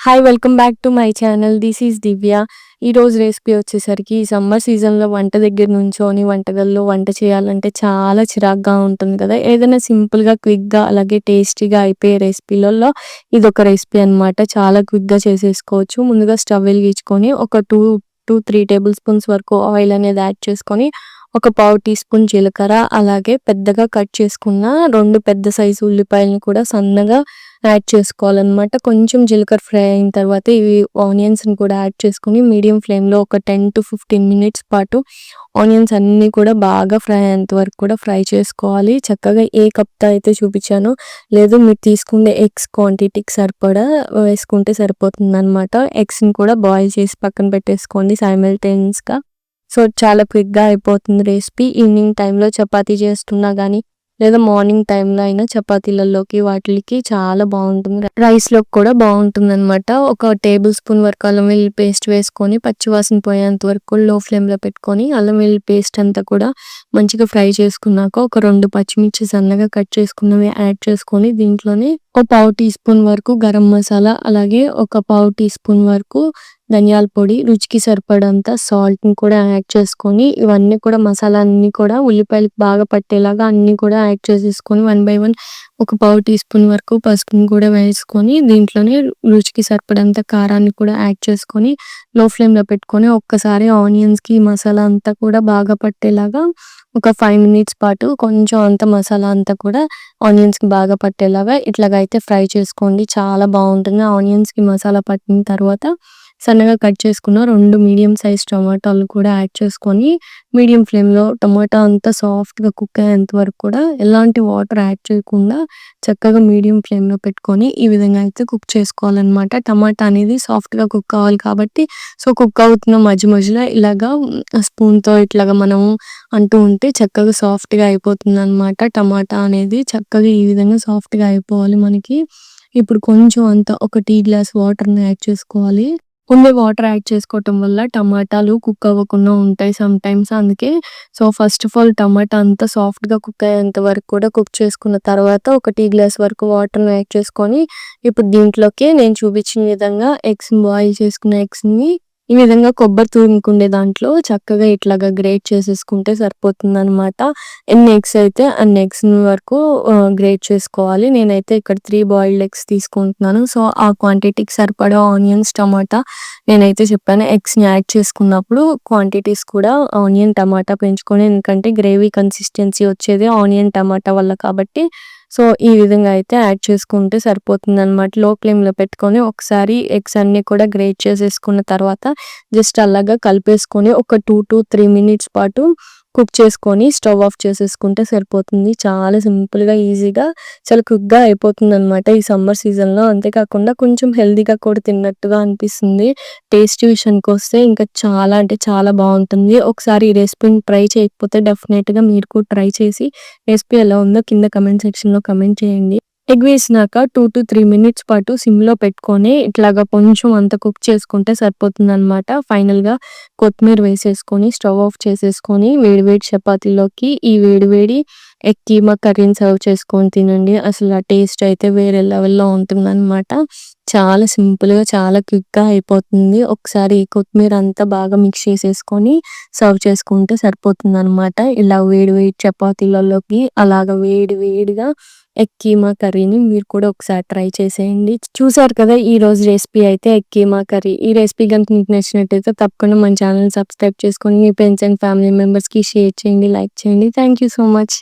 Hi! Welcome back to my channel. This is Divya. ఈరోజు recipe వచ్చేసరికి ఈ సమ్మర్ సీజన్‌లో వంట దగ్గర నుంచొని వంటగదిలో వంట చేయాలంటే చాలా చిరాకుగా ఉంటుంది కదా! ఏదైనా సింపుల్‌గా, క్విక్‌గా అలాగే టేస్టీగా అయిపోయే రెసిపీలలో ఇదొక రెసిపీ అనమాట. చాలా క్విక్‌గా చేసేసుకోవచ్చు. ముందుగా స్టవ్ వెలిగించుకొని ఒక 3 టేబుల్ స్పూన్స్ వరకు ఆయిల్ అనేది యాడ్ చేసుకొని, ఒక పావు టీ స్పూన్ జీలకర్ర, అలాగే పెద్దగా కట్ చేసుకున్న 2 పెద్ద సైజు ఉల్లిపాయలను కూడా సన్నగా యాడ్ చేసుకోవాలనమాట. కొంచెం జీలకర్ర ఫ్రై అయిన తర్వాత ఇవి ఆనియన్స్‌ని కూడా యాడ్ చేసుకొని మీడియం ఫ్లేమ్‌లో ఒక 10-15 మినిట్స్ పాటు ఆనియన్స్ అన్నీ కూడా బాగా ఫ్రై అయ్యేంత వరకు కూడా ఫ్రై చేసుకోవాలి. చక్కగా ఏ కప్‌తో అయితే చూపించానో లేదు మీరు తీసుకునే ఎగ్స్ క్వాంటిటీకి సరిపడా వేసుకుంటే సరిపోతుందనమాట. ఎగ్స్‌ని కూడా బాయిల్ చేసి పక్కన పెట్టేసుకోండి సైమల్టేనియస్‌గా. సో, చాలా క్విక్‌గా అయిపోతుంది రెసిపీ. ఈవినింగ్ టైంలో చపాతీ చేస్తున్నా గానీ, లేదా మార్నింగ్ టైంలో అయినా చపాతీలలోకి వాటిలకి చాలా బావుంటుంది. రైస్‌లోకి కూడా బావుంటుందనమాట. ఒక టేబుల్ స్పూన్ వరకు అల్లం వెల్లుల్లి పేస్ట్ వేసుకొని, పచ్చివాసన పోయేంత వరకు లో ఫ్లేమ్‌లో పెట్టుకొని, అల్లం వెల్లుల్లి పేస్ట్ అంతా కూడా మంచిగా ఫ్రై చేసుకున్నాక, ఒక 2 పచ్చిమిర్చి సన్నగా కట్ చేసుకున్నవి యాడ్ చేసుకొని, దీంట్లోనే ఒక పావు టీ స్పూన్ వరకు గరం మసాలా, అలాగే ఒక పావు టీ స్పూన్ వరకు ధనియాల పొడి, రుచికి సరిపడంత సాల్ట్‌ని కూడా యాడ్ చేసుకొని, ఇవన్నీ కూడా మసాలా అన్నీ కూడా ఉల్లిపాయలకు బాగా పట్టేలాగా అన్నీ కూడా యాడ్ చేసేసుకొని 1 బై 1 ఒక పావు టీ స్పూన్ వరకు పసుపుని కూడా వేసుకొని, దీంట్లోనే రుచికి సరిపడంత కారాన్ని కూడా యాడ్ చేసుకొని, లో ఫ్లేమ్‌లో పెట్టుకొని ఒక్కసారి ఆనియన్స్‌కి మసాలా అంతా కూడా బాగా పట్టేలాగా ఒక 5 మినిట్స్ పాటు కొంచెం అంత మసాలా అంతా కూడా ఆనియన్స్‌కి బాగా పట్టేలాగా ఇట్లాగైతే ఫ్రై చేసుకోండి. చాలా బావుంటుంది. ఆనియన్స్‌కి మసాలా పట్టిన తర్వాత సన్నగా కట్ చేసుకున్న 2 మీడియం సైజ్ టమాటాలు కూడా యాడ్ చేసుకొని, మీడియం ఫ్లేమ్‌లో టమాటా అంతా సాఫ్ట్‌గా కుక్ అయ్యేంత వరకు కూడా ఎలాంటి వాటర్ యాడ్ చేయకుండా చక్కగా మీడియం ఫ్లేమ్‌లో పెట్టుకొని, ఈ విధంగా అయితే కుక్ చేసుకోవాలనమాట. టమాటా అనేది సాఫ్ట్‌గా కుక్ అవ్వాలి కాబట్టి, సో, కుక్ అవుతున్న మధ్య మధ్యలో ఇలాగా స్పూన్‌తో ఇట్లాగా మనం అంటూ ఉంటే చక్కగా సాఫ్ట్‌గా అయిపోతుందనమాట. టమాటా అనేది చక్కగా ఈ విధంగా సాఫ్ట్‌గా అయిపోవాలి మనకి. ఇప్పుడు కొంచెం అంత ఒక టీ గ్లాస్ వాటర్‌ని యాడ్ చేసుకోవాలి. కొన్ని వాటర్ యాడ్ చేసుకోవటం వల్ల టమాటాలు కుక్ అవ్వకుండా ఉంటాయి సమ్‌టైమ్స్. అందుకే సో, ఫస్ట్ ఆఫ్ ఆల్ టమాటా అంతా సాఫ్ట్‌గా కుక్ అయ్యేంత వరకు కూడా కుక్ చేసుకున్న తర్వాత ఒక టీ గ్లాస్ వరకు వాటర్‌ని యాడ్ చేసుకొని, ఇప్పుడు దీంట్లోకి నేను చూపించిన విధంగా బాయిల్ చేసుకున్న ఎగ్స్‌ని ఈ విధంగా కొబ్బరి తురుముకుండే దాంట్లో చక్కగా ఇట్లాగా గ్రేట్ చేసేసుకుంటే సరిపోతుందనమాట. ఎన్ని ఎగ్స్ అయితే అన్ని ఎగ్స్‌ని వరకు గ్రేట్ చేసుకోవాలి. నేనైతే ఇక్కడ 3 బాయిల్డ్ ఎగ్స్ తీసుకుంటున్నాను. సో, ఆ క్వాంటిటీకి సరిపడా ఆనియన్స్, టమాటా నేనైతే చెప్పాను. ఎగ్స్‌ని యాడ్ చేసుకున్నప్పుడు క్వాంటిటీస్ కూడా ఆనియన్, టమాటా పెంచుకొని ఎందుకంటే గ్రేవీ కన్సిస్టెన్సీ వచ్చేది ఆనియన్, టమాటా వల్ల కాబట్టి సో, ఈ విధంగా అయితే యాడ్ చేసుకుంటే సరిపోతుందనమాట. లో ఫ్లేమ్‌లో పెట్టుకొని ఒకసారి ఎగ్స్ అన్నీ కూడా గ్రేట్ చేసేసుకున్న తర్వాత జస్ట్ అలాగా కలిపేసుకొని ఒక 2-3 మినిట్స్ పాటు కుక్ చేసుకొని స్టవ్ ఆఫ్ చేసేసుకుంటే సరిపోతుంది. చాలా సింపుల్‌గా, ఈజీగా చాలా క్విక్‌గా అయిపోతుందనమాట ఈ సమ్మర్ సీజన్‌లో. అంతేకాకుండా కొంచెం హెల్తీగా కూడా తిన్నట్టుగా అనిపిస్తుంది. టేస్ట్ విషయానికొస్తే ఇంకా చాలా అంటే చాలా బావుంటుంది. ఒకసారి ఈ రెసిపీని ట్రై చేయకపోతే డెఫినెట్‌గా మీరు కూడా ట్రై చేసి రెసిపీ ఎలా ఉందో కింద కామెంట్ సెక్షన్‌లో కామెంట్ చేయండి. ఎగ్ వేసినాక 2-3 మినిట్స్ పాటు సిమ్‌లో పెట్టుకొని ఇట్లాగా కొంచెం అంత కుక్ చేసుకుంటే సరిపోతుందనమాట. ఫైనల్‌గా కొత్తిమీర వేసేసుకొని స్టవ్ ఆఫ్ చేసేసుకొని వేడి వేడి చపాతీలోకి ఈ వేడి వేడి ఎగ్ కీమా కర్రీని సర్వ్ చేసుకొని తినండి. అసలు ఆ టేస్ట్ అయితే వేరే లెవెల్‌లో ఉంటుందనమాట. చాలా సింపుల్‌గా, చాలా క్విక్‌గా అయిపోతుంది. ఒకసారి కొత్తిమీర అంతా బాగా మిక్స్ చేసేసుకొని సర్వ్ చేసుకుంటే సరిపోతుందనమాట. ఇలా వేడి వేడి చపాతీలలోకి అలాగా వేడి వేడిగా ఎగ్ కీమా కర్రీని మీరు కూడా ఒకసారి ట్రై చేసేయండి. చూసారు కదా ఈరోజు రెసిపీ అయితే ఎగ్ కీమా కర్రీ. ఈ రెసిపీ గనుక మీకు నచ్చినట్టయితే తప్పకుండా మన ఛానెల్‌ని సబ్స్క్రైబ్ చేసుకొని మీ ఫ్రెండ్స్ అండ్ ఫ్యామిలీ మెంబర్స్‌కి షేర్ చేయండి, లైక్ చేయండి. Thank you so much.